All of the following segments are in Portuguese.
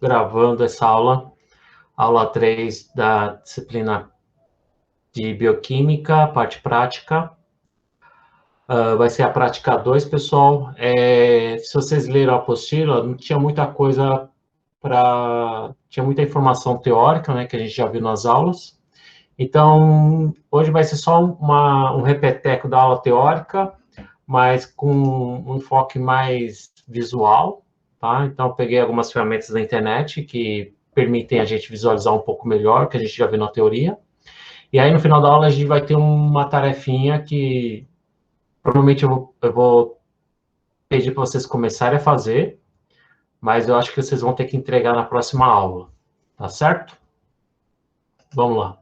gravando essa aula 3 da disciplina de Bioquímica, parte prática. Vai ser a prática 2, pessoal. Se vocês leram a apostila, não tinha muita coisa tinha muita informação teórica, né, que a gente já viu nas aulas. Então, hoje vai ser só um repeteco da aula teórica, mas com um enfoque mais visual, tá? Então, eu peguei algumas ferramentas da internet que permitem a gente visualizar um pouco melhor, que a gente já viu na teoria. E aí, no final da aula, a gente vai ter uma tarefinha que provavelmente eu vou pedir para vocês começarem a fazer, mas eu acho que vocês vão ter que entregar na próxima aula, tá certo? Vamos lá.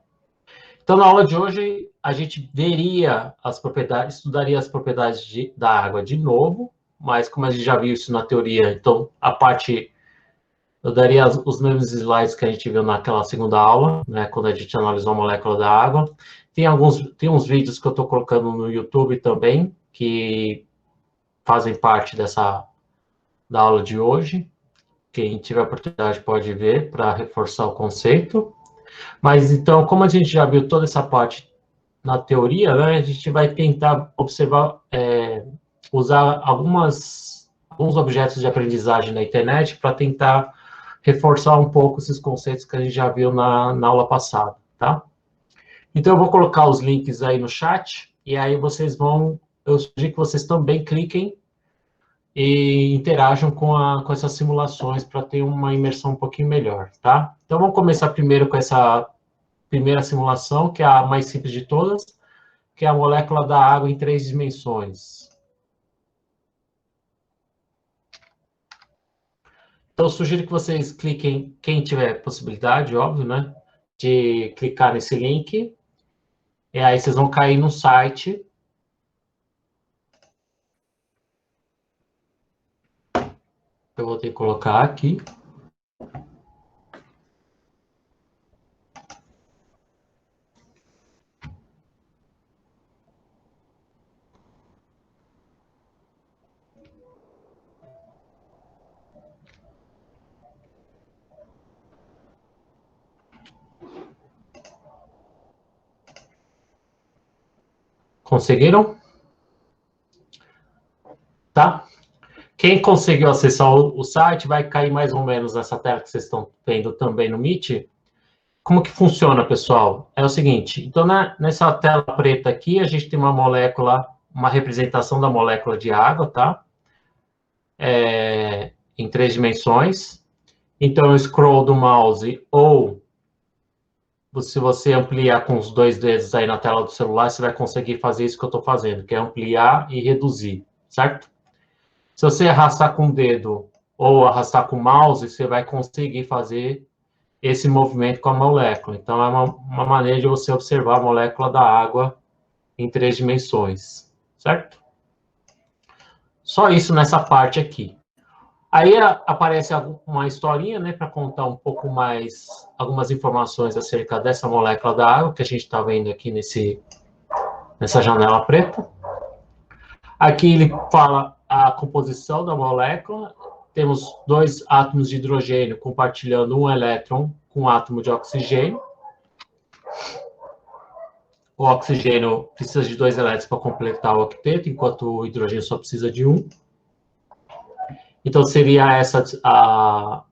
Então, na aula de hoje, a gente veria as propriedades, estudaria as propriedades da água de novo, mas como a gente já viu isso na teoria, então eu daria os mesmos slides que a gente viu naquela segunda aula, né, quando a gente analisou a molécula da água. Tem uns vídeos que eu estou colocando no YouTube também, que fazem parte da aula de hoje. Quem tiver oportunidade pode ver para reforçar o conceito. Mas, então, como a gente já viu toda essa parte na teoria, né, a gente vai tentar observar, usar alguns objetos de aprendizagem na internet para tentar reforçar um pouco esses conceitos que a gente já viu na aula passada, tá? Então, eu vou colocar os links aí no chat, e aí eu sugiro que vocês também cliquem e interajam com essas simulações para ter uma imersão um pouquinho melhor, tá? Então, vamos começar primeiro com essa primeira simulação, que é a mais simples de todas, que é a molécula da água em 3 dimensões. Então, eu sugiro que vocês cliquem, quem tiver possibilidade, óbvio, né, de clicar nesse link, e aí vocês vão cair no site. Eu vou ter que colocar aqui. Conseguiram? Tá? Quem conseguiu acessar o site vai cair mais ou menos nessa tela que vocês estão vendo também no Meet. Como que funciona, pessoal? É o seguinte, então nessa tela preta aqui, a gente tem uma molécula, uma representação da molécula de água, tá? Em 3 dimensões. Então, eu scroll do mouse, ou se você ampliar com os 2 dedos aí na tela do celular, você vai conseguir fazer isso que eu estou fazendo, que é ampliar e reduzir, certo? Se você arrastar com o dedo ou arrastar com o mouse, você vai conseguir fazer esse movimento com a molécula. Então, é uma maneira de você observar a molécula da água em 3 dimensões, certo? Só isso nessa parte aqui. Aí aparece uma historinha, né, para contar um pouco mais, algumas informações acerca dessa molécula da água, que a gente está vendo aqui nessa janela preta. Aqui ele fala a composição da molécula. Temos 2 átomos de hidrogênio compartilhando um elétron com um átomo de oxigênio. O oxigênio precisa de 2 elétrons para completar o octeto, enquanto o hidrogênio só precisa de 1. Então, seria essa a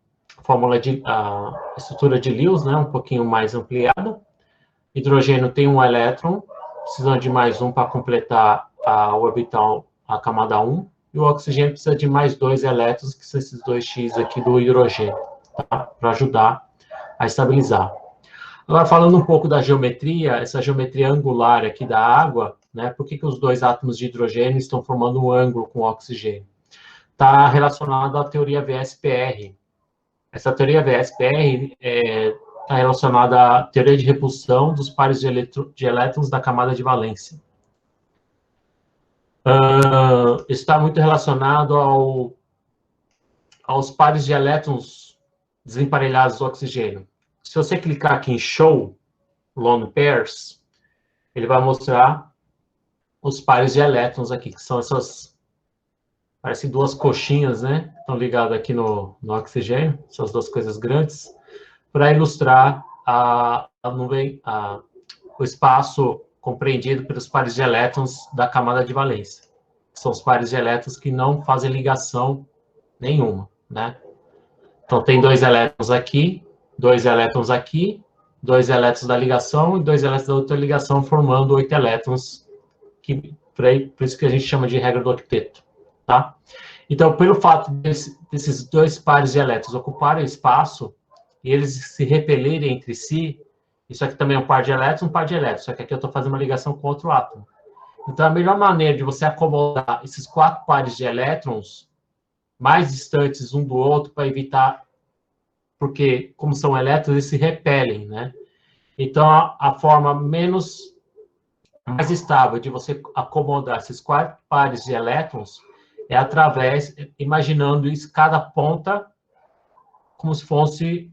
estrutura de Lewis, né, um pouquinho mais ampliada. Hidrogênio tem um elétron, precisando de mais um para completar a orbital, a camada 1. E o oxigênio precisa de mais 2 elétrons, que são esses 2x aqui do hidrogênio, tá? Para ajudar a estabilizar. Agora, falando um pouco da geometria, essa geometria angular aqui da água, né, por que os 2 átomos de hidrogênio estão formando um ângulo com o oxigênio? Está relacionado à teoria VSPR. Essa teoria VSPR está relacionada à teoria de repulsão dos pares de elétrons da camada de valência. Está muito relacionado aos pares de elétrons desemparelhados do oxigênio. Se você clicar aqui em Show Lone Pairs, ele vai mostrar os pares de elétrons aqui, que são essas, parecem 2 coxinhas, né? estão ligados aqui no oxigênio, essas duas coisas grandes, para ilustrar a nuvem, o espaço compreendido pelos pares de elétrons da camada de valência. São os pares de elétrons que não fazem ligação nenhuma, né? Então, tem 2 elétrons aqui, 2 elétrons aqui, 2 elétrons da ligação e 2 elétrons da outra ligação, formando 8 elétrons, por isso que a gente chama de regra do octeto, tá? Então, pelo fato desses 2 pares de elétrons ocuparem espaço e eles se repelerem entre si, isso aqui também é um par de elétrons, um par de elétrons, só que aqui eu estou fazendo uma ligação com outro átomo. Então, a melhor maneira de você acomodar esses 4 pares de elétrons mais distantes um do outro para evitar, porque, como são elétrons, eles se repelem, né? Então, a forma mais estável de você acomodar esses 4 pares de elétrons é através, imaginando isso, cada ponta como se fosse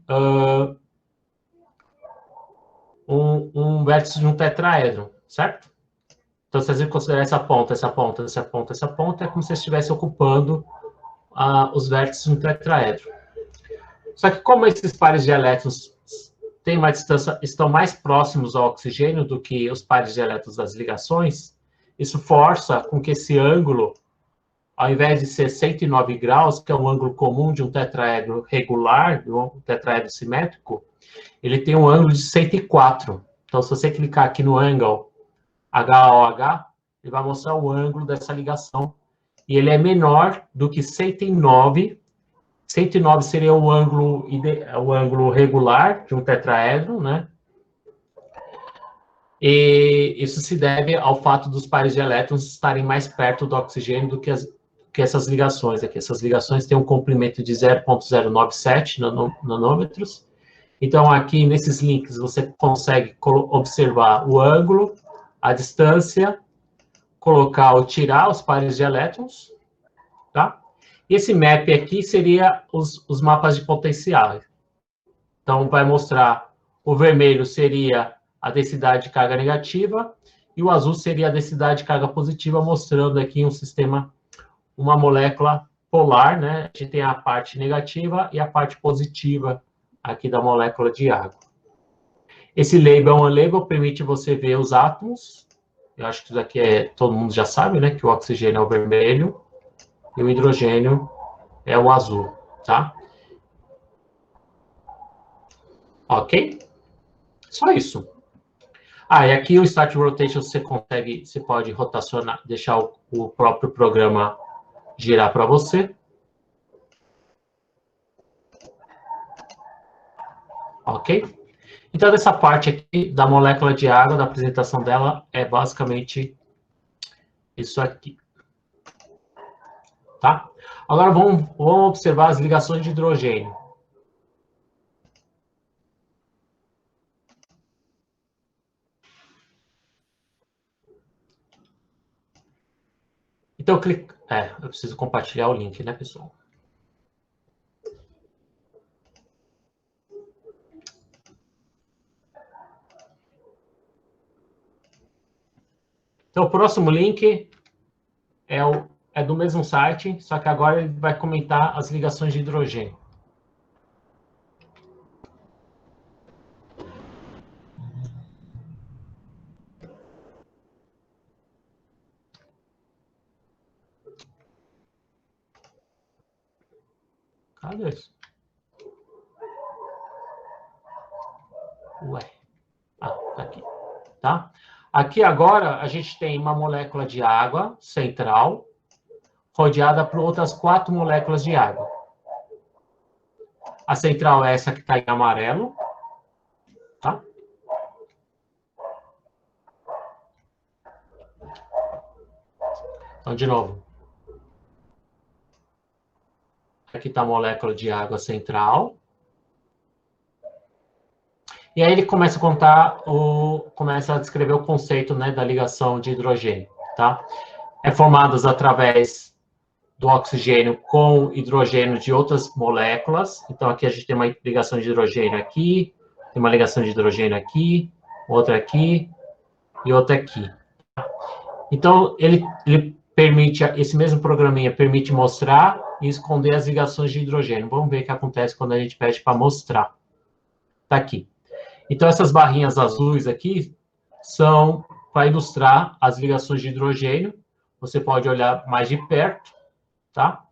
um vértice de um tetraedro, certo? Então, se a gente considerar essa ponta, essa ponta, essa ponta, essa ponta, é como se estivesse ocupando os vértices de um tetraedro. Só que como esses pares de elétrons têm uma distância, estão mais próximos ao oxigênio do que os pares de elétrons das ligações, isso força com que esse ângulo, ao invés de ser 109 graus, que é um ângulo comum de um tetraedro regular, de um tetraedro simétrico, ele tem um ângulo de 104. Então, se você clicar aqui no ângulo HOH, ele vai mostrar o ângulo dessa ligação. E ele é menor do que 109. 109 seria o ângulo regular de um tetraedro, né? E isso se deve ao fato dos pares de elétrons estarem mais perto do oxigênio do que essas ligações aqui. Essas ligações têm um comprimento de 0,097 nanômetros. Então, aqui nesses links, você consegue observar o ângulo, a distância, colocar ou tirar os pares de elétrons, tá? E esse map aqui seria os mapas de potencial. Então, vai mostrar, o vermelho seria a densidade de carga negativa, e o azul seria a densidade de carga positiva, mostrando aqui um sistema, uma molécula polar, né? A gente tem a parte negativa e a parte positiva aqui da molécula de água. Esse label on-label permite você ver os átomos. Eu acho que isso aqui todo mundo já sabe, né? Que o oxigênio é o vermelho e o hidrogênio é o azul, tá? Ok? Só isso. E aqui o Start Rotation você pode rotacionar, deixar o próprio programa girar para você. Ok? Então, dessa parte aqui da molécula de água, da apresentação dela, é basicamente isso aqui. Tá? Agora, vamos observar as ligações de hidrogênio. Então, eu preciso compartilhar o link, né, pessoal? Então, o próximo link é do mesmo site, só que agora ele vai comentar as ligações de hidrogênio. Cadê isso? Ué. Tá aqui. Tá? Aqui agora a gente tem uma molécula de água central, rodeada por outras 4 moléculas de água. A central é essa que está em amarelo, tá? Então, de novo. Aqui está a molécula de água central. E aí ele começa a contar, começa a descrever o conceito, né, da ligação de hidrogênio, tá? É formadas através do oxigênio com hidrogênio de outras moléculas. Então, aqui a gente tem uma ligação de hidrogênio aqui, tem uma ligação de hidrogênio aqui, outra aqui e outra aqui. Então, ele permite, esse mesmo programinha permite mostrar e esconder as ligações de hidrogênio. Vamos ver o que acontece quando a gente pede para mostrar. Está aqui. Então, essas barrinhas azuis aqui são para ilustrar as ligações de hidrogênio. Você pode olhar mais de perto, tá?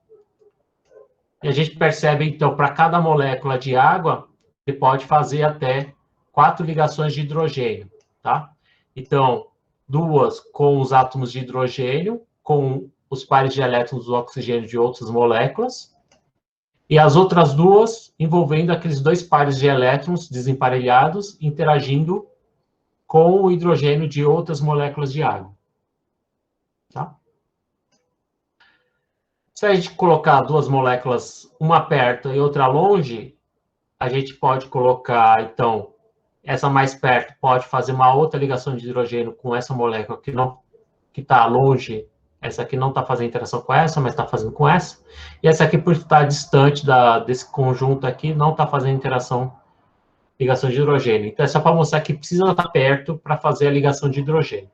E a gente percebe, então, para cada molécula de água, você pode fazer até 4 ligações de hidrogênio, tá? Então, 2 com os átomos de hidrogênio, com os pares de elétrons do oxigênio de outras moléculas, e as outras 2 envolvendo aqueles 2 pares de elétrons desemparelhados interagindo com o hidrogênio de outras moléculas de água, tá? Se a gente colocar 2 moléculas, uma perto e outra longe, a gente pode colocar, então, essa mais perto pode fazer uma outra ligação de hidrogênio com essa molécula que está longe, essa aqui não está fazendo interação com essa, mas está fazendo com essa, e essa aqui, por estar distante desse conjunto aqui, não está fazendo ligação de hidrogênio. Então, é só para mostrar que precisa estar perto para fazer a ligação de hidrogênio.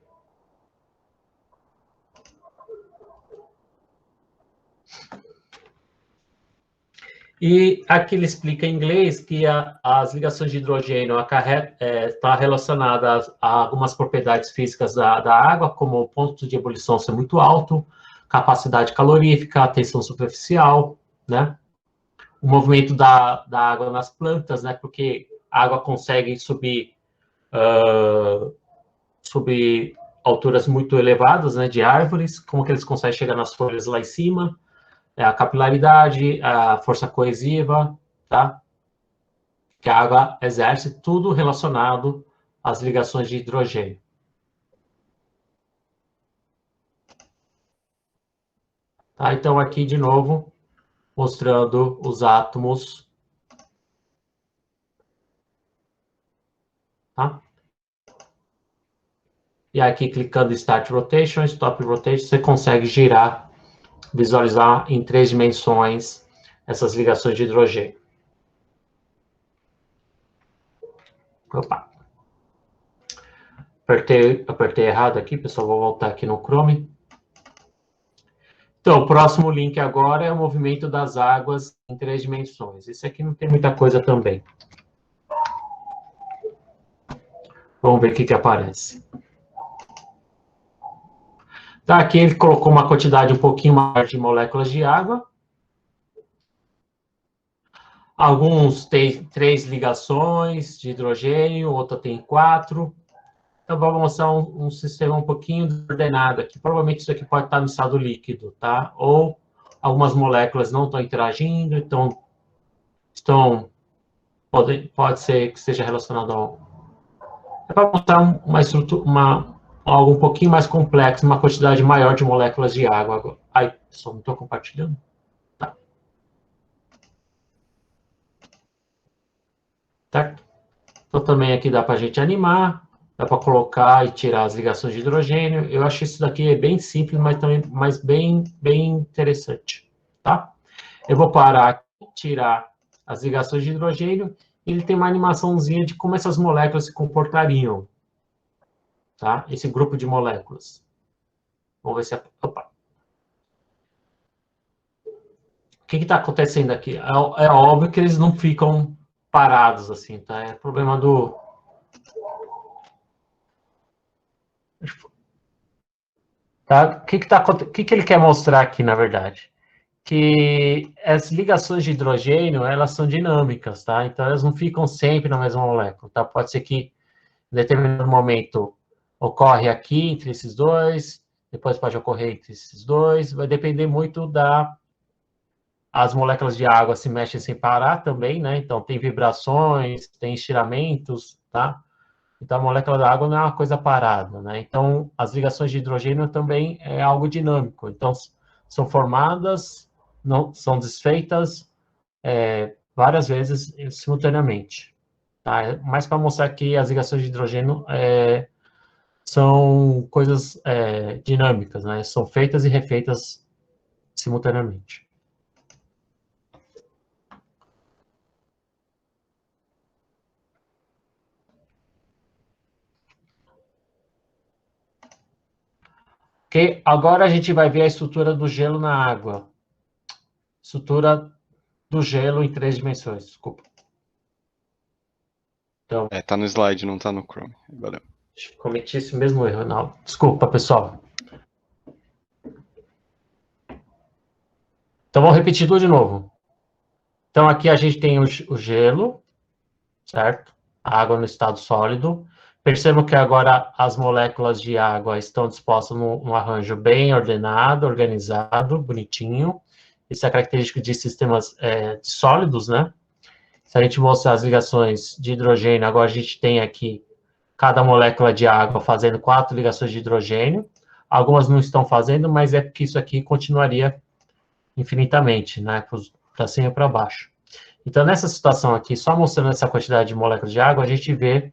E aqui ele explica em inglês que as ligações de hidrogênio estão relacionadas a algumas propriedades físicas da água, como o ponto de ebulição ser muito alto, capacidade calorífica, tensão superficial, né? O movimento da água nas plantas, né? Porque a água consegue subir alturas muito elevadas, né? De árvores, como que eles conseguem chegar nas folhas lá em cima, a capilaridade, a força coesiva, tá? Que a água exerce, tudo relacionado às ligações de hidrogênio. Tá? Então, aqui, de novo, mostrando os átomos. Tá? E aqui, clicando em Start Rotation, Stop Rotation, você consegue girar, visualizar em 3 dimensões essas ligações de hidrogênio. Opa! Apertei errado aqui, pessoal. Vou voltar aqui no Chrome. Então, o próximo link agora é o movimento das águas em 3 dimensões. Esse aqui não tem muita coisa também. Vamos ver o que aparece. Tá, aqui ele colocou uma quantidade um pouquinho maior de moléculas de água. Alguns têm 3 ligações de hidrogênio, outro tem 4. Então, vamos mostrar um sistema um pouquinho desordenado aqui. Provavelmente isso aqui pode estar no estado líquido, tá? Ou algumas moléculas não estão interagindo, então pode ser que esteja relacionado ao... É para mostrar uma estrutura, algo um pouquinho mais complexo, uma quantidade maior de moléculas de água. Ai, pessoal, não estou compartilhando. Tá. Tá. Então, também aqui dá para a gente animar, dá para colocar e tirar as ligações de hidrogênio. Eu acho isso daqui bem simples, mas bem interessante, tá? Eu vou parar aqui, tirar as ligações de hidrogênio, e ele tem uma animaçãozinha de como essas moléculas se comportariam, tá? Esse grupo de moléculas. Vamos ver se... Opa. O que está acontecendo aqui? É óbvio que eles não ficam parados, assim, tá? É problema do... Tá? O que ele quer mostrar aqui, na verdade? Que as ligações de hidrogênio, elas são dinâmicas, tá? Então, elas não ficam sempre na mesma molécula, tá? Pode ser que, em determinado momento, ocorre aqui, entre esses dois, depois pode ocorrer entre esses dois, vai depender muito as moléculas de água se mexem sem parar também, né? Então, tem vibrações, tem estiramentos, tá? Então, a molécula da água não é uma coisa parada, né? Então, as ligações de hidrogênio também é algo dinâmico. Então, são formadas, não são desfeitas várias vezes simultaneamente. Tá? Mas para mostrar que as ligações de hidrogênio são coisas dinâmicas, né? São feitas e refeitas simultaneamente. Ok? Agora a gente vai ver a estrutura do gelo na água. estrutura do gelo em 3 dimensões, desculpa. Então, tá no slide, não tá no Chrome. Valeu. Cometi esse mesmo erro, não. Desculpa, pessoal. Então, vamos repetir tudo de novo. Então, aqui a gente tem o gelo, certo? A água no estado sólido. Percebam que agora as moléculas de água estão dispostas num arranjo bem ordenado, organizado, bonitinho. Isso é característico de sistemas sólidos, né? Se a gente mostrar as ligações de hidrogênio, agora a gente tem aqui cada molécula de água fazendo 4 ligações de hidrogênio. Algumas não estão fazendo, mas é porque isso aqui continuaria infinitamente, né? Para cima e para baixo. Então, nessa situação aqui, só mostrando essa quantidade de moléculas de água, a gente vê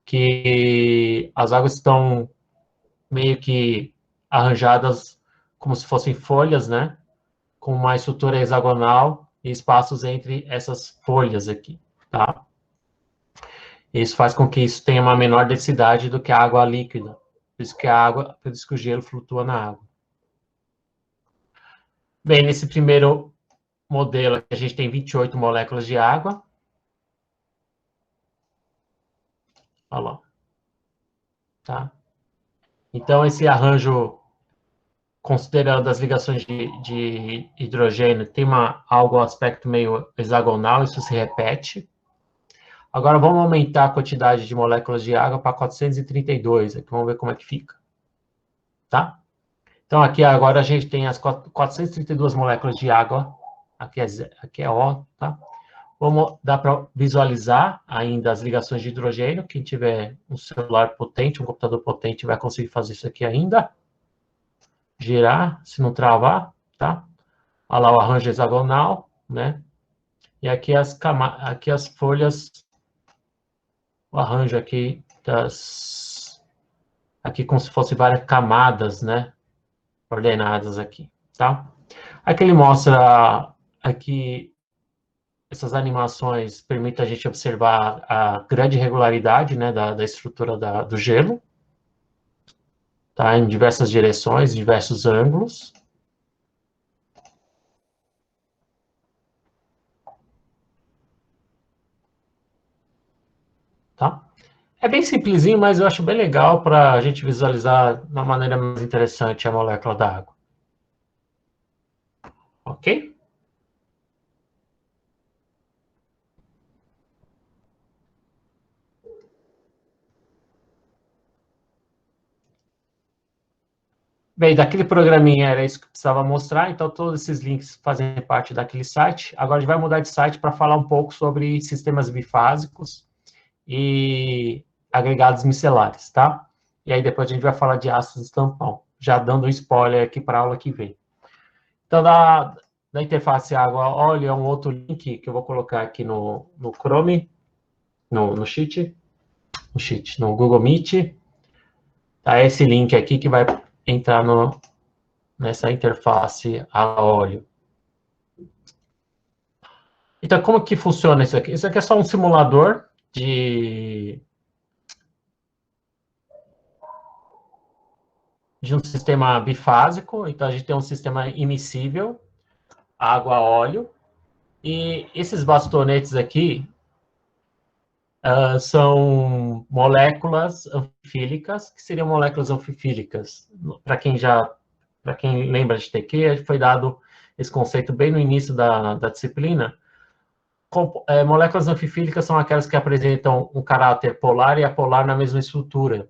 que as águas estão meio que arranjadas como se fossem folhas, né? Com uma estrutura hexagonal e espaços entre essas folhas aqui, tá? Isso faz com que isso tenha uma menor densidade do que a água líquida. Por isso que o gelo flutua na água. Bem, nesse primeiro modelo aqui, a gente tem 28 moléculas de água. Olha lá. Tá? Então, esse arranjo, considerando as ligações de hidrogênio, tem algo aspecto meio hexagonal, isso se repete. Agora, vamos aumentar a quantidade de moléculas de água para 432. Aqui, vamos ver como é que fica. Tá? Então, aqui agora a gente tem as 432 moléculas de água. Aqui é O, tá? Dá para visualizar ainda as ligações de hidrogênio. Quem tiver um celular potente, um computador potente, vai conseguir fazer isso aqui ainda. Girar, se não travar, tá? Olha lá o arranjo hexagonal, né? E aqui aqui as folhas, o arranjo aqui aqui como se fosse várias camadas, né? Ordenadas aqui, tá? Aqui ele mostra aqui essas animações permitem a gente observar a grande regularidade, né, da estrutura do gelo, tá? Em diversas direções, em diversos ângulos. Tá? É bem simplesinho, mas eu acho bem legal para a gente visualizar de uma maneira mais interessante a molécula da água. Ok? Bem, daquele programinha era isso que eu precisava mostrar, então todos esses links fazem parte daquele site. Agora a gente vai mudar de site para falar um pouco sobre sistemas bifásicos e agregados micelares, tá? E aí depois a gente vai falar de ácidos tampão, já dando um spoiler aqui para a aula que vem. Então, da interface água-óleo é um outro link que eu vou colocar aqui no Chrome, no Sheet, no Google Meet. Tá? Esse link aqui que vai entrar nessa interface água-óleo. Então, como que funciona isso aqui? Isso aqui é só um simulador de um sistema bifásico. Então, a gente tem um sistema immiscível, água-óleo, e esses bastonetes aqui são moléculas anfifílicas, que seriam moléculas anfifílicas. Para quem lembra de TQ, foi dado esse conceito bem no início da disciplina. Moléculas anfifílicas são aquelas que apresentam um caráter polar e apolar na mesma estrutura.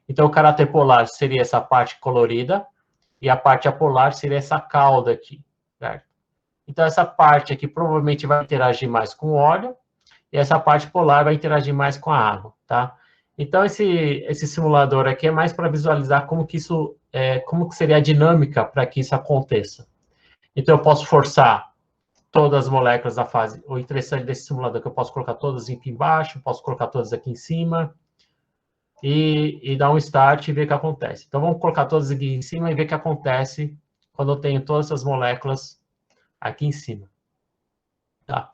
Então, o caráter polar seria essa parte colorida, e a parte apolar seria essa cauda aqui, certo? Então, essa parte aqui provavelmente vai interagir mais com o óleo, e essa parte polar vai interagir mais com a água, tá? Então, esse simulador aqui é mais para visualizar como que seria a dinâmica para que isso aconteça. Então, eu posso forçar todas as moléculas da fase. O interessante desse simulador é que eu posso colocar todas aqui embaixo, posso colocar todas aqui em cima, e dar um start e ver o que acontece. Então, vamos colocar todas aqui em cima e ver o que acontece quando eu tenho todas essas moléculas aqui em cima. Tá?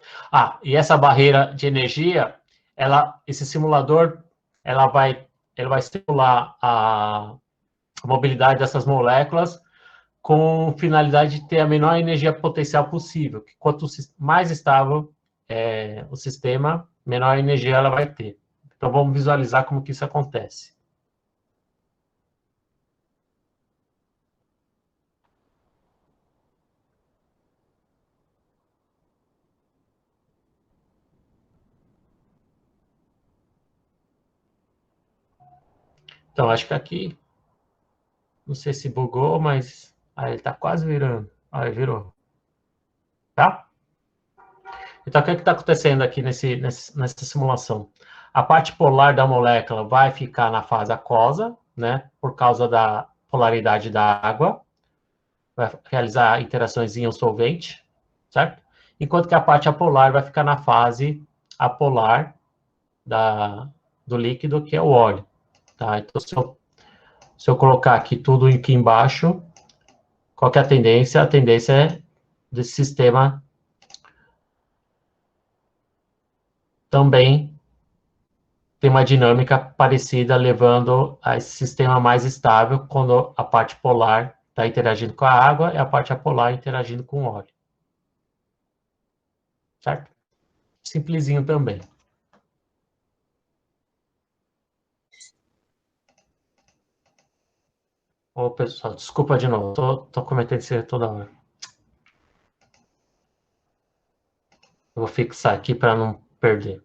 E essa barreira de energia, esse simulador, ele vai simular a mobilidade dessas moléculas com finalidade de ter a menor energia potencial possível. Que quanto mais estável o sistema, menor energia ela vai ter. Então, vamos visualizar como que isso acontece. Então, acho que aqui, não sei se bugou, mas aí ele está quase virando. Aí, virou. Tá? Então, o que está acontecendo aqui nessa simulação? A parte polar da molécula vai ficar na fase aquosa, né? Por causa da polaridade da água. Vai realizar interações íon-solvente, certo? Enquanto que a parte apolar vai ficar na fase apolar do líquido, que é o óleo. Tá? Então, se eu colocar aqui tudo aqui embaixo, qual que é a tendência? A tendência é desse sistema também tem uma dinâmica parecida, levando a esse sistema mais estável, quando a parte polar está interagindo com a água e a parte apolar interagindo com o óleo. Certo? Simplesinho também. Ô, pessoal, desculpa de novo, tô cometendo isso toda hora. Eu vou fixar aqui para não perder.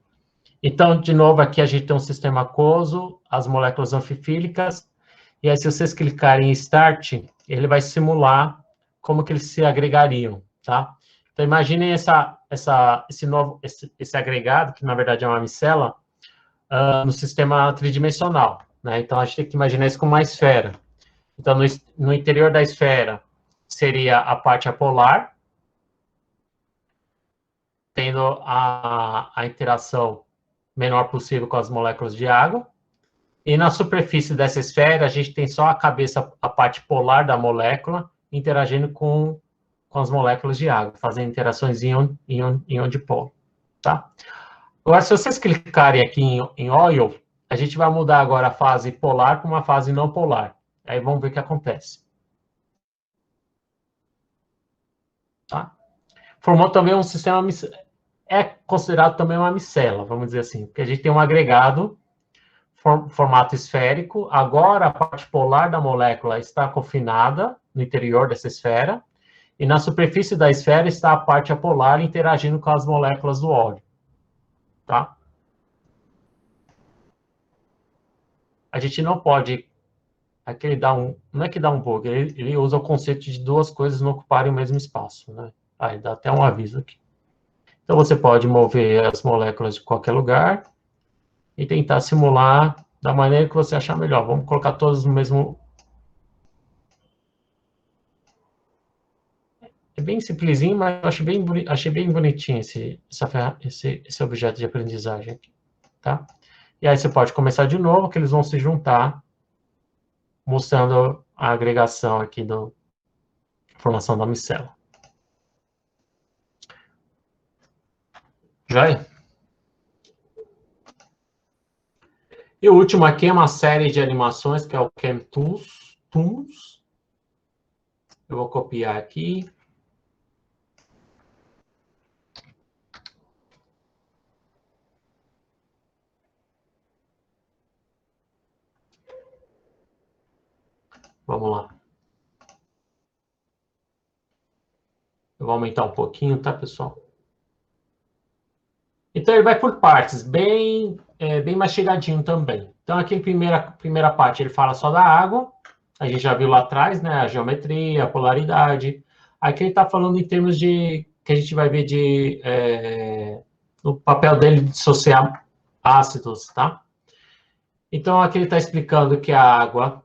Então, de novo, aqui a gente tem um sistema aquoso, as moléculas anfifílicas, e aí se vocês clicarem em Start, ele vai simular como que eles se agregariam, tá? Então, imaginem esse agregado, que na verdade é uma micela, no sistema tridimensional, né? Então, a gente tem que imaginar isso como uma esfera. Então, no interior da esfera seria a parte apolar, tendo a interação menor possível com as moléculas de água. E na superfície dessa esfera, a gente tem só a cabeça, a parte polar da molécula, interagindo com as moléculas de água, fazendo interações íon-dipolo, tá? Agora, se vocês clicarem aqui em Oil, a gente vai mudar agora a fase polar para uma fase não polar. Aí vamos ver o que acontece. Tá? Formou também um sistema... É considerado também uma micela, vamos dizer assim, porque a gente tem um agregado formato esférico. Agora, a parte polar da molécula está confinada no interior dessa esfera, e na superfície da esfera está a parte apolar interagindo com as moléculas do óleo. Tá? A gente não pode... Aqui ele dá não é que dá um bug, ele usa o conceito de duas coisas não ocuparem o mesmo espaço. Né? Aí dá até um aviso aqui. Então, você pode mover as moléculas de qualquer lugar e tentar simular da maneira que você achar melhor. Vamos colocar todas no mesmo... É bem simplesinho, mas eu achei bem bonitinho esse objeto de aprendizagem aqui, tá? E aí você pode começar de novo, que eles vão se juntar, mostrando a agregação aqui da formação da micela. Joia? E o último aqui é uma série de animações, que é o ChemToons. Eu vou copiar aqui. Vamos lá. Eu vou aumentar um pouquinho, tá, pessoal? Então, ele vai por partes, bem mastigadinho também. Então, aqui em primeira parte, ele fala só da água. A gente já viu lá atrás, né? A geometria, a polaridade. Aqui ele está falando em termos de... que a gente vai ver no papel dele de dissociar ácidos, tá? Então, aqui ele está explicando que a água...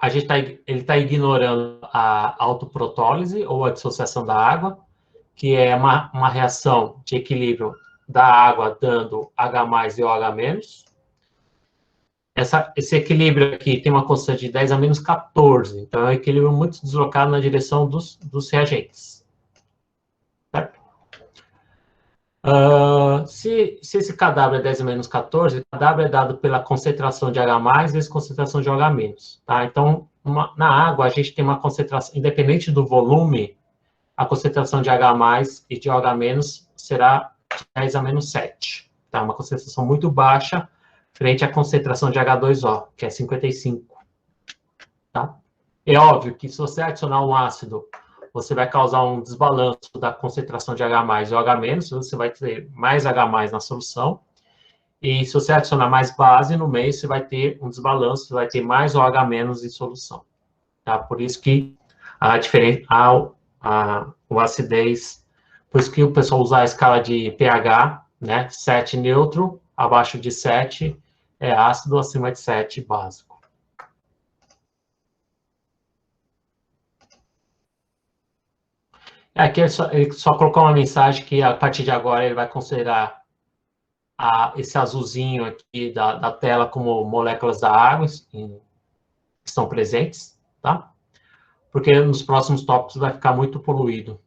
ele está ignorando a autoprotólise, ou a dissociação da água, que é uma reação de equilíbrio da água dando H+ e OH-. Esse equilíbrio aqui tem uma constante de 10 a menos 14, então é um equilíbrio muito deslocado na direção dos reagentes. Certo? Se esse KW é 10 menos 14, KW é dado pela concentração de H+, vezes concentração de OH-, tá? Então, na água, a gente tem uma concentração, independente do volume, a concentração de H+ e de OH- será 10 a menos 7, tá? Uma concentração muito baixa frente à concentração de H2O, que é 55, tá? É óbvio que se você adicionar um ácido, você vai causar um desbalanço da concentração de H+ e OH-, você vai ter mais H+ na solução. E se você adicionar mais base no meio, você vai ter um desbalanço, você vai ter mais OH- em solução. Tá? Por isso que o acidez, por isso que o pessoal usa a escala de pH, né? 7 neutro, abaixo de 7 é ácido, acima de 7 básico. Aqui ele só colocou uma mensagem que a partir de agora ele vai considerar esse azulzinho aqui da tela como moléculas da água que estão presentes, tá? Porque nos próximos tópicos vai ficar muito poluído.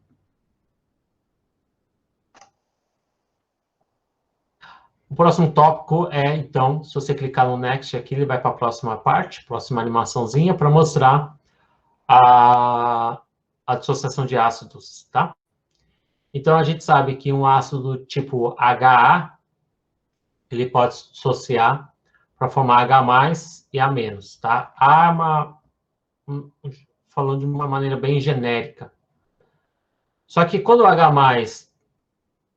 O próximo tópico é, então, se você clicar no Next aqui, ele vai para a próxima parte, próxima animaçãozinha, para mostrar a dissociação de ácidos, tá? Então, a gente sabe que um ácido do tipo HA, ele pode dissociar para formar H+ e A-, tá? Falando de uma maneira bem genérica. Só que quando o H+,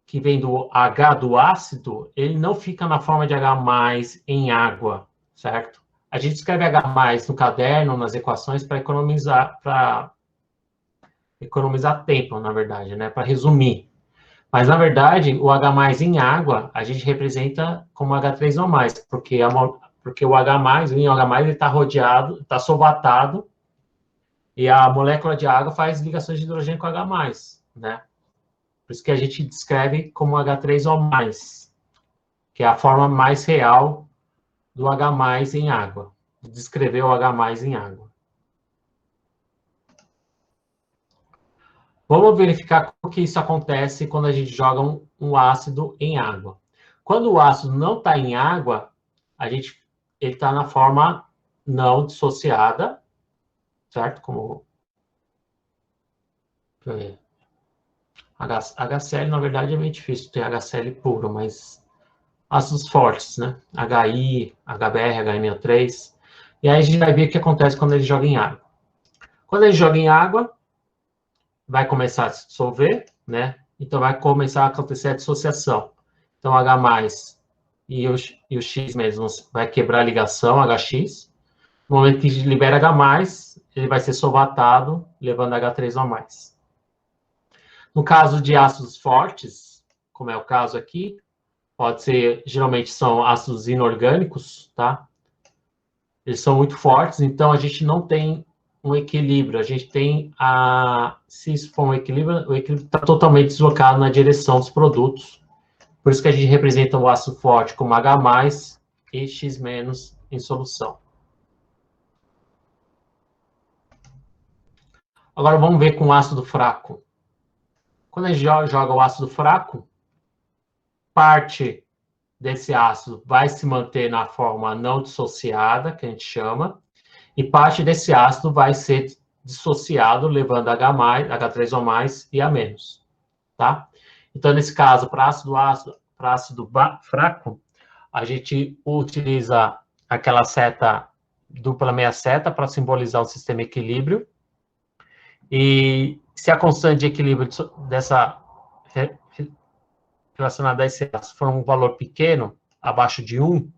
que vem do H do ácido, ele não fica na forma de H+ em água, certo? A gente escreve H+ no caderno, nas equações, para economizar tempo, na verdade, né? Para resumir. Mas, na verdade, o H+ em água, a gente representa como H3O+, porque o H+, em OH+, ele está rodeado, está solvatado, e a molécula de água faz ligações de hidrogênio com H+, né? Por isso que a gente descreve como H3O+, que é a forma mais real do H+ em água, de descrever o H+ em água. Vamos verificar como que isso acontece quando a gente joga um ácido em água. Quando o ácido não está em água, ele está na forma não dissociada, certo? Como HCl, na verdade, é meio difícil ter HCl puro, mas ácidos fortes, né? HI, HBr, HNO3. E aí a gente vai ver o que acontece quando ele joga em água. Quando ele joga em água, vai começar a se dissolver, né? Então vai começar a acontecer a dissociação. Então H+ e o X mesmo vai quebrar a ligação, HX. No momento que libera H+, ele vai ser solvatado, levando H3O+. No caso de ácidos fortes, como é o caso aqui, pode ser, geralmente são ácidos inorgânicos, tá? Eles são muito fortes, então a gente não tem um equilíbrio. A gente tem se isso for um equilíbrio, o equilíbrio está totalmente deslocado na direção dos produtos. Por isso que a gente representa o ácido forte como H+ e X- em solução. Agora vamos ver com o ácido fraco. Quando a gente joga o ácido fraco, parte desse ácido vai se manter na forma não dissociada, que a gente chama, e parte desse ácido vai ser dissociado, levando H+, H3O+, e A-, tá? Então, nesse caso, para ácido fraco, a gente utiliza aquela seta, dupla meia seta, para simbolizar o sistema equilíbrio. E se a constante de equilíbrio relacionada a esse ácido for um valor pequeno, abaixo de 1,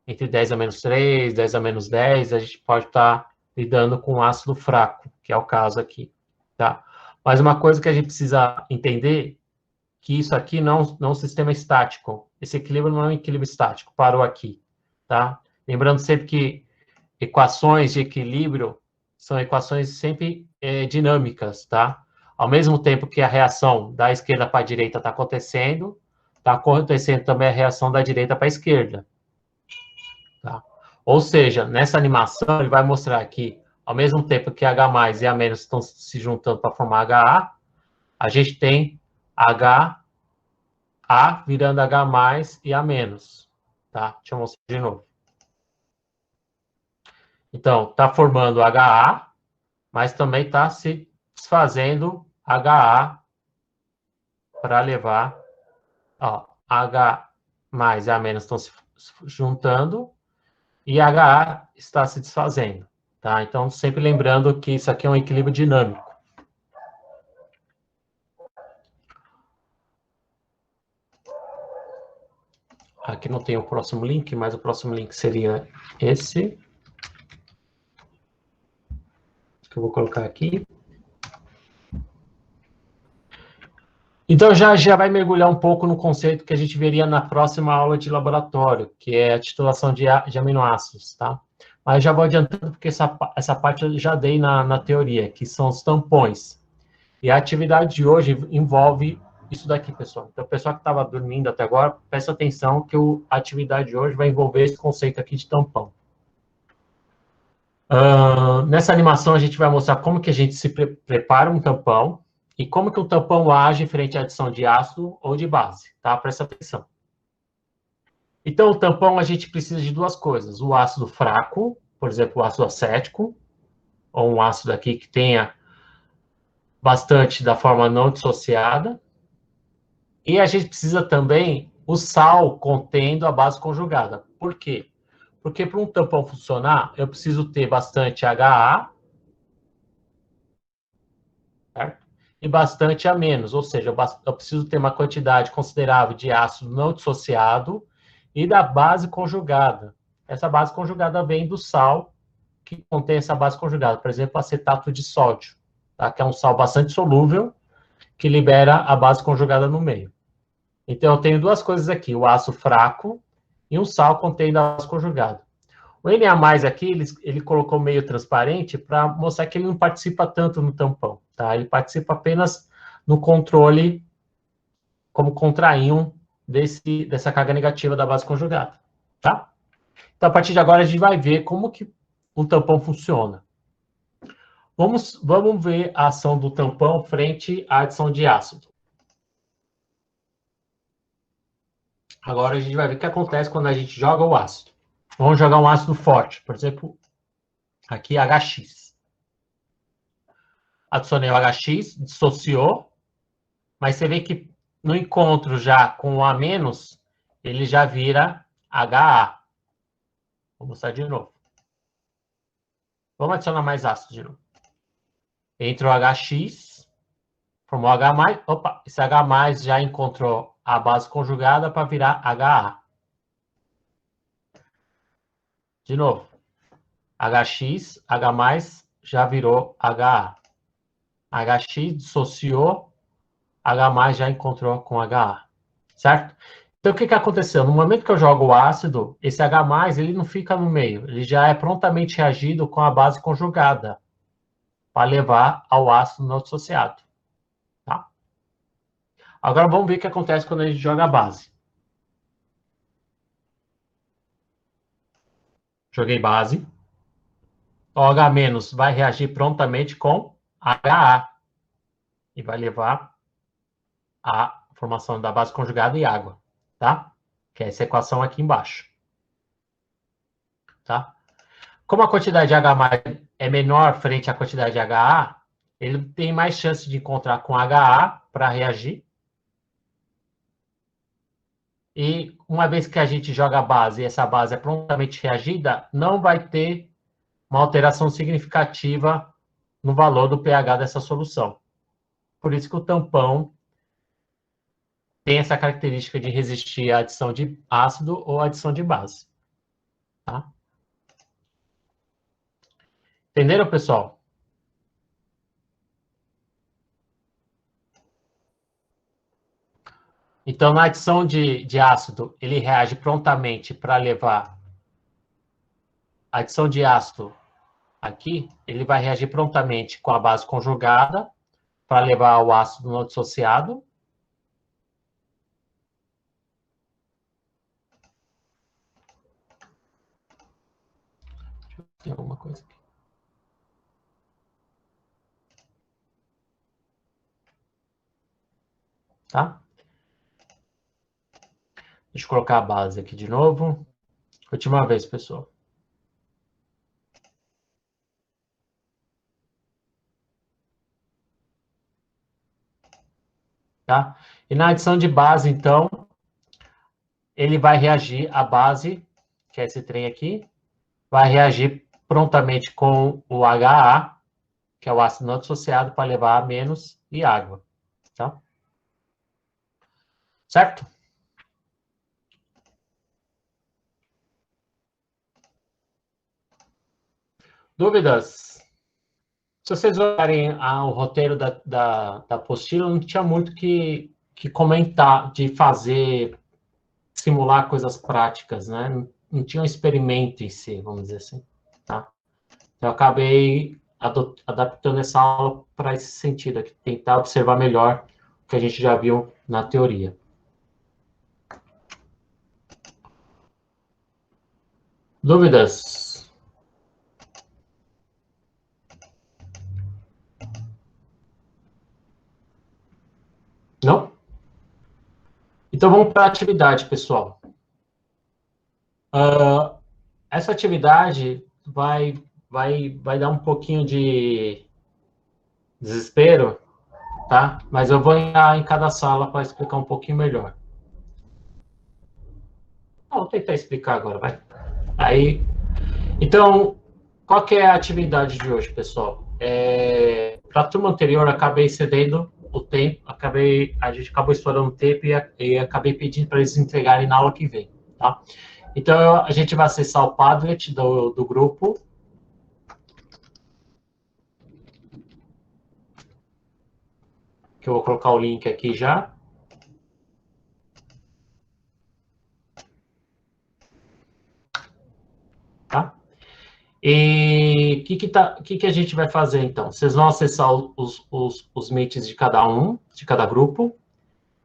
entre 10 a menos 3, 10 a menos 10, a gente pode estar lidando com ácido fraco, que é o caso aqui, tá? Mas uma coisa que a gente precisa entender, que isso aqui não é um sistema estático. Esse equilíbrio não é um equilíbrio estático, parou aqui, tá? Lembrando sempre que equações de equilíbrio são equações sempre dinâmicas, tá? Ao mesmo tempo que a reação da esquerda para a direita está acontecendo também a reação da direita para a esquerda. Tá? Ou seja, nessa animação, ele vai mostrar que, ao mesmo tempo que H+ e A- estão se juntando para formar HA, a gente tem H A virando H+ e A-. Tá? Deixa eu mostrar de novo. Então, está formando HA, mas também está se desfazendo HA para levar, ó, H+ e A- estão se juntando e HA está se desfazendo, tá? Então, sempre lembrando que isso aqui é um equilíbrio dinâmico. Aqui não tem o próximo link, mas o próximo link seria esse, que eu vou colocar aqui. Então, já vai mergulhar um pouco no conceito que a gente veria na próxima aula de laboratório, que é a titulação de aminoácidos, tá? Mas já vou adiantando, porque essa parte eu já dei na teoria, que são os tampões. E a atividade de hoje envolve isso daqui, pessoal. Então, o pessoal que estava dormindo até agora, presta atenção que a atividade de hoje vai envolver esse conceito aqui de tampão. Nessa animação, a gente vai mostrar como que a gente se prepara um tampão e como que o tampão age frente à adição de ácido ou de base, tá? Presta atenção. Então, o tampão, a gente precisa de duas coisas. O ácido fraco, por exemplo, o ácido acético, ou um ácido aqui que tenha bastante da forma não dissociada. E a gente precisa também o sal contendo a base conjugada. Por quê? Porque para um tampão funcionar, eu preciso ter bastante HA, certo? E bastante A-, ou seja, eu preciso ter uma quantidade considerável de ácido não dissociado e da base conjugada. Essa base conjugada vem do sal que contém essa base conjugada, por exemplo, acetato de sódio, tá? Que é um sal bastante solúvel que libera a base conjugada no meio. Então, eu tenho duas coisas aqui, o ácido fraco e um sal contendo a base conjugada. O Na+ aqui, ele colocou meio transparente para mostrar que ele não participa tanto no tampão, tá? Ele participa apenas no controle como contraíon dessa carga negativa da base conjugada, tá? Então, a partir de agora, a gente vai ver como que o tampão funciona. Vamos ver a ação do tampão frente à adição de ácido. Agora, a gente vai ver o que acontece quando a gente joga o ácido. Vamos jogar um ácido forte, por exemplo, aqui HX. Adicionei o HX, dissociou, mas você vê que no encontro já com o A-, ele já vira HA. Vou mostrar de novo. Vamos adicionar mais ácido de novo. Entra o HX, formou H+, opa, esse H+ já encontrou a base conjugada para virar HA. De novo, HX, H+ já virou HA. HX dissociou, H+ já encontrou com HA, certo? Então, o que aconteceu? No momento que eu jogo o ácido, esse H+, ele não fica no meio, ele já é prontamente reagido com a base conjugada, para levar ao ácido não dissociado, tá? Agora, vamos ver o que acontece quando a gente joga a base. Joguei base. O H- vai reagir prontamente com HA, e vai levar à formação da base conjugada e água, tá? Que é essa equação aqui embaixo, tá? Como a quantidade de H+ é menor frente à quantidade de HA, ele tem mais chance de encontrar com HA para reagir. E uma vez que a gente joga a base e essa base é prontamente reagida, não vai ter uma alteração significativa no valor do pH dessa solução. Por isso que o tampão tem essa característica de resistir à adição de ácido ou à adição de base. Tá? Entenderam, pessoal? Então, na adição de ácido, ele reage prontamente para levar a adição de ácido aqui, ele vai reagir prontamente com a base conjugada para levar ao ácido não dissociado. Tem alguma coisa aqui. Tá? Deixa eu colocar a base aqui de novo. Última vez, pessoal. Tá? E na adição de base, então, ele vai reagir à base, que é esse trem aqui, vai reagir prontamente com o HA, que é o ácido não dissociado, para levar a menos e água. Tá? Certo? Dúvidas? Se vocês olharem o roteiro da apostila, não tinha muito que comentar, de fazer, simular coisas práticas, né? Não tinha um experimento em si, vamos dizer assim. Tá? Eu acabei adaptando essa aula para esse sentido aqui, tentar observar melhor o que a gente já viu na teoria. Dúvidas? Não? Então vamos para a atividade, pessoal. Essa atividade vai dar um pouquinho de desespero, tá? Mas eu vou entrar em cada sala para explicar um pouquinho melhor. Vou tentar explicar agora, vai. Aí, então, qual que é a atividade de hoje, pessoal? Para a turma anterior, acabei cedendo o tempo, a gente acabou estourando o tempo e acabei pedindo para eles entregarem na aula que vem, tá? Então, a gente vai acessar o Padlet do grupo. Que eu vou colocar o link aqui já. Tá? E o que a gente vai fazer, então? Vocês vão acessar os meets de cada um, de cada grupo,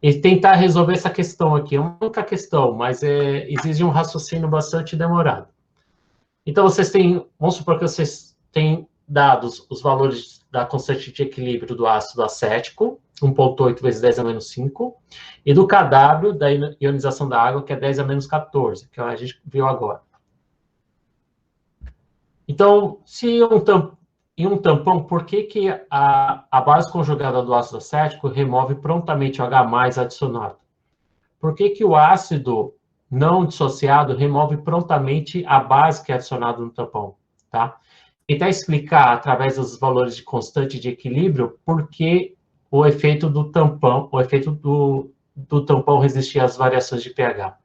e tentar resolver essa questão aqui. É uma única questão, mas exige um raciocínio bastante demorado. Então, vocês têm, vamos supor que vocês têm dados os valores da constante de equilíbrio do ácido acético, 1,8 vezes 10 a menos 5, e do Kw, da ionização da água, que é 10 a menos 14, que a gente viu agora. Então, se em um tampão, por que a base conjugada do ácido acético remove prontamente o H+ adicionado? Por que o ácido não dissociado remove prontamente a base que é adicionada no tampão? Tá? Tentar explicar, através dos valores de constante de equilíbrio, por que o efeito do tampão, do tampão resistir às variações de pH.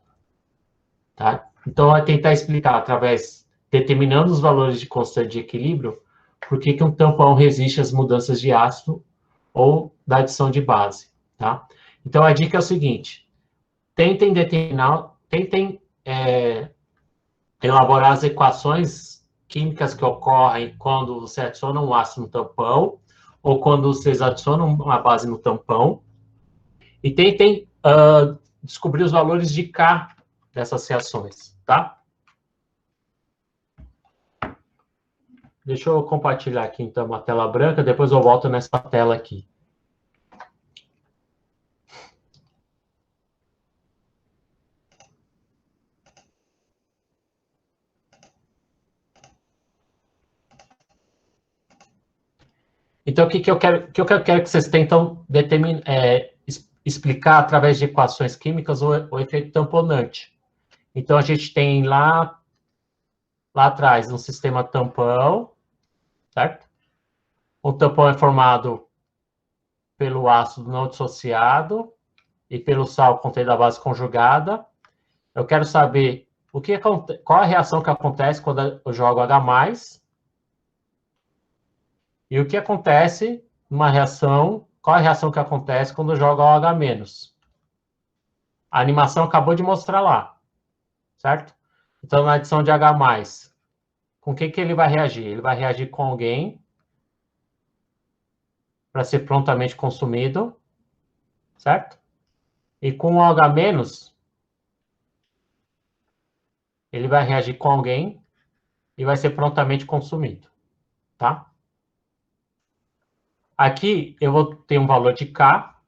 Tá? Então, é tentar explicar, através, determinando os valores de constante de equilíbrio, por que um tampão resiste às mudanças de ácido ou da adição de base. Tá? Então, a dica é o seguinte: tentem elaborar as equações químicas que ocorrem quando você adiciona um ácido no tampão, ou quando vocês adicionam uma base no tampão, e tentem descobrir os valores de K dessas reações, tá? Deixa eu compartilhar aqui, então, uma tela branca, depois eu volto nessa tela aqui. Então, o que eu quero que vocês tentam explicar através de equações químicas o efeito tamponante. Então, a gente tem lá atrás um sistema tampão, certo? O tampão é formado pelo ácido não dissociado e pelo sal contendo a base conjugada. Eu quero saber qual a reação que acontece quando eu jogo H+, e o que acontece numa reação, qual a reação que acontece quando eu jogo OH-. A animação acabou de mostrar lá, certo? Então, na adição de H+, com o que ele vai reagir? Ele vai reagir com alguém para ser prontamente consumido, certo? E com o OH-, ele vai reagir com alguém e vai ser prontamente consumido, tá? Aqui eu vou ter um valor de K,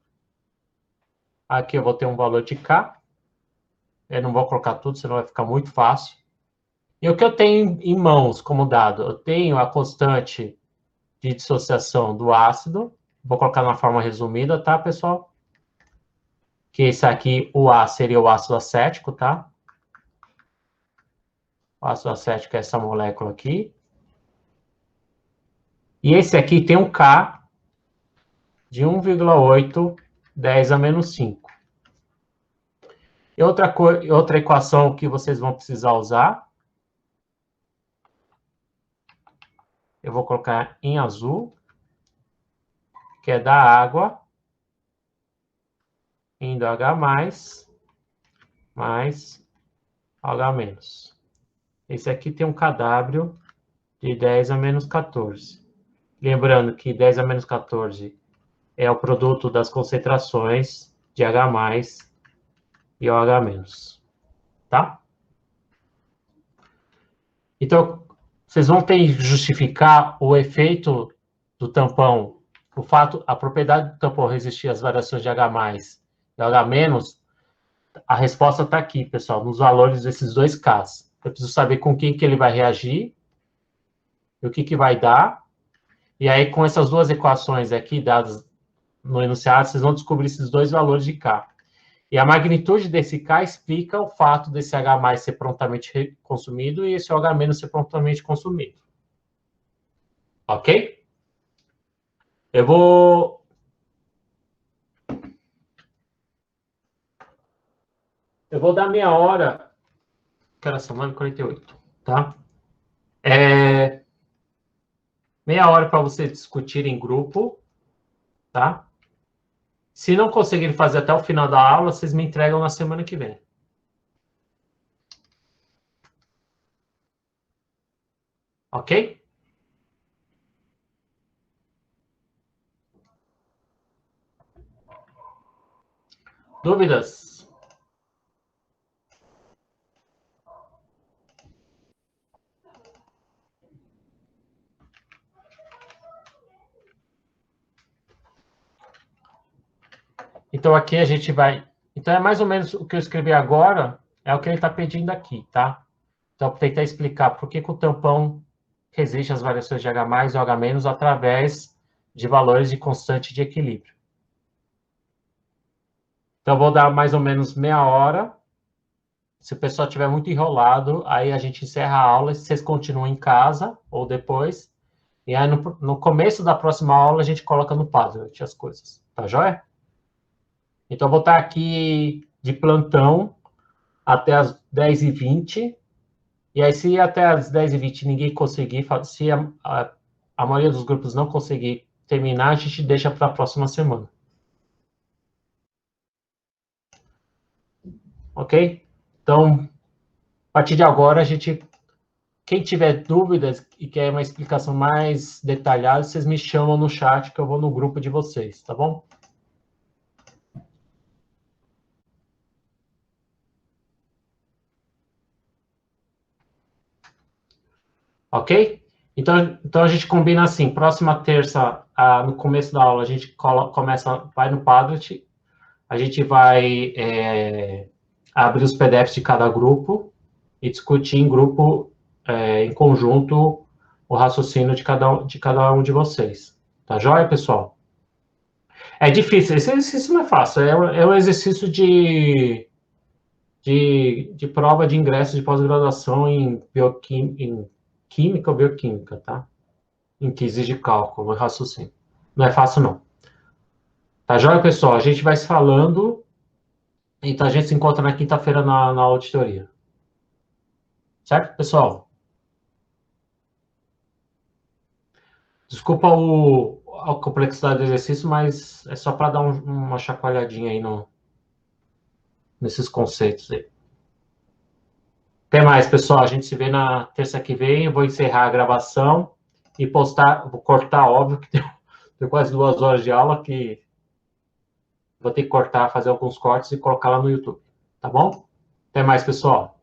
aqui eu vou ter um valor de K, Eu não vou colocar tudo, senão vai ficar muito fácil. E o que eu tenho em mãos como dado? Eu tenho a constante de dissociação do ácido. Vou colocar na forma resumida, tá, pessoal? Que esse aqui, o A, seria o ácido acético, tá? O ácido acético é essa molécula aqui. E esse aqui tem um K de 1,8, 10 a menos 5. E outra equação que vocês vão precisar usar, eu vou colocar em azul, que é da água, indo H+, mais H-. Esse aqui tem um KW de 10 a menos 14. Lembrando que 10 a menos 14 é o produto das concentrações de H+ e OH-, tá? Então, vocês vão ter que justificar o efeito do tampão, o fato, a propriedade do tampão resistir às variações de H+ e OH-, a resposta está aqui, pessoal, nos valores desses dois Ks. Eu preciso saber com quem que ele vai reagir e o que vai dar. E aí, com essas duas equações aqui dadas no enunciado, vocês vão descobrir esses dois valores de K. E a magnitude desse K explica o fato desse H+ ser prontamente consumido e esse OH- ser prontamente consumido. Ok? Eu vou dar meia hora, que era semana 48, tá? Meia hora para vocês discutirem em grupo, tá? Se não conseguirem fazer até o final da aula, vocês me entregam na semana que vem. Ok? Dúvidas? Então, aqui a gente vai... Então, é mais ou menos o que eu escrevi agora, é o que ele está pedindo aqui, tá? Então, vou tentar explicar por que o tampão resiste às variações de H+ e OH- através de valores de constante de equilíbrio. Então, vou dar mais ou menos meia hora. Se o pessoal estiver muito enrolado, aí a gente encerra a aula e vocês continuam em casa ou depois. E aí, no começo da próxima aula, a gente coloca no Padlet as coisas. Tá joia? Então, eu vou estar aqui de plantão até as 10h20. E aí, se até as 10h20 ninguém conseguir, se a maioria dos grupos não conseguir terminar, a gente deixa para a próxima semana. Ok? Então, a partir de agora, quem tiver dúvidas e quer uma explicação mais detalhada, vocês me chamam no chat que eu vou no grupo de vocês, tá bom? Ok? Então a gente combina assim, próxima terça, no começo da aula, a gente vai no Padlet, a gente vai abrir os PDFs de cada grupo e discutir em grupo, em conjunto, o raciocínio de cada um de vocês. Tá joia, pessoal? É difícil, esse exercício não é fácil, é um exercício de prova de ingresso de pós-graduação em química ou bioquímica, tá? Em que exige cálculo e raciocínio. Não é fácil, não. Tá joia, pessoal? A gente vai se falando, então a gente se encontra na quinta-feira na auditoria. Certo, pessoal? Desculpa a complexidade do exercício, mas é só para dar uma chacoalhadinha aí nesses conceitos aí. Até mais, pessoal. A gente se vê na terça que vem. Eu vou encerrar a gravação e postar, vou cortar, óbvio, que tem quase 2 horas de aula que vou ter que cortar, fazer alguns cortes e colocar lá no YouTube. Tá bom? Até mais, pessoal.